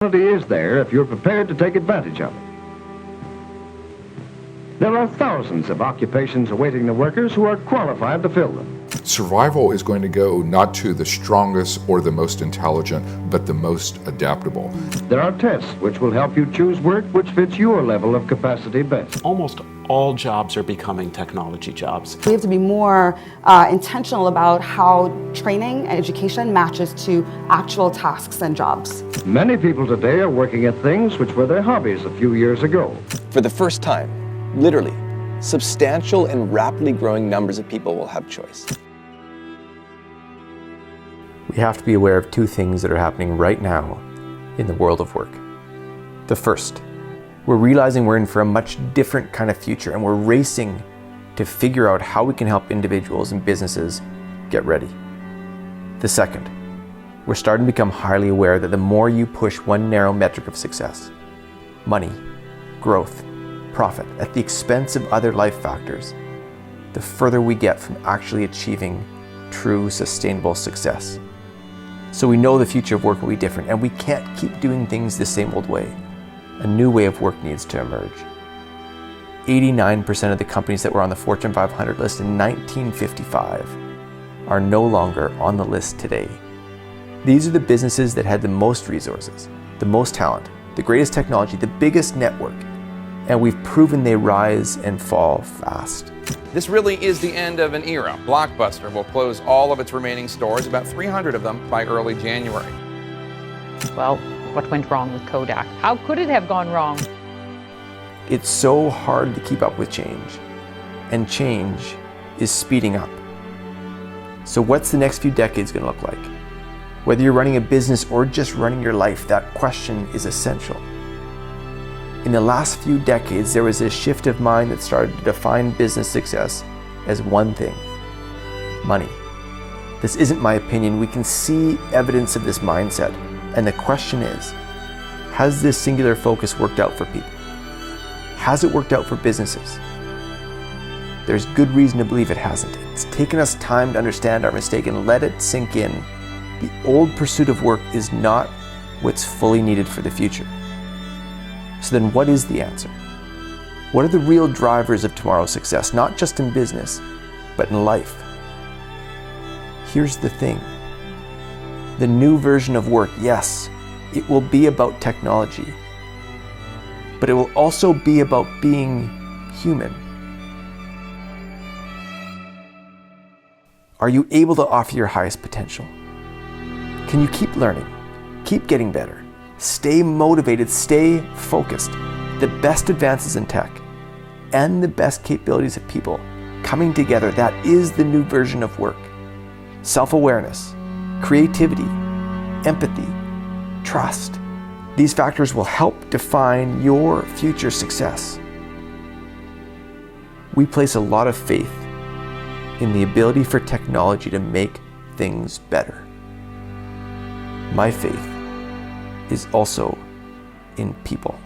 Opportunity is there if you're prepared to take advantage of it. There are thousands of occupations awaiting the workers who are qualified to fill them. Survival is going to go not to the strongest or the most intelligent, but the most adaptable. There are tests which will help you choose work which fits your level of capacity best. Almost all jobs are becoming technology jobs. We have to be more intentional about how training and education matches to actual tasks and jobs. Many people today are working at things which were their hobbies a few years ago. For the first time, literally, substantial and rapidly growing numbers of people will have choice. We have to be aware of two things that are happening right now in the world of work. The first, we're realizing we're in for a much different kind of future, and we're racing to figure out how we can help individuals and businesses get ready. The second, we're starting to become highly aware that the more you push one narrow metric of success, money, growth, profit, at the expense of other life factors, the further we get from actually achieving true sustainable success. So we know the future of work will be different, and we can't keep doing things the same old way. A new way of work needs to emerge. 89% of the companies that were on the Fortune 500 list in 1955 are no longer on the list today. These are the businesses that had the most resources, the most talent, the greatest technology, the biggest network, and we've proven they rise and fall fast. This really is the end of an era. Blockbuster will close all of its remaining stores, about 300 of them, by early January. Well, what went wrong with Kodak? How could it have gone wrong? It's so hard to keep up with change, and change is speeding up. So what's the next few decades going to look like? Whether you're running a business or just running your life, that question is essential. In the last few decades, there was a shift of mind that started to define business success as one thing: money. This isn't my opinion. We can see evidence of this mindset. And the question is, has this singular focus worked out for people? Has it worked out for businesses? There's good reason to believe it hasn't. It's taken us time to understand our mistake and let it sink in. The old pursuit of work is not what's fully needed for the future. So then what is the answer? What are the real drivers of tomorrow's success, not just in business, but in life? Here's the thing. The new version of work, yes, it will be about technology, but it will also be about being human. Are you able to offer your highest potential? Can you keep learning, keep getting better? Stay motivated, stay focused. The best advances in tech and the best capabilities of people coming together, that is the new version of work. Self-awareness, creativity, empathy, trust. These factors will help define your future success. We place a lot of faith in the ability for technology to make things better. My faith is also in people.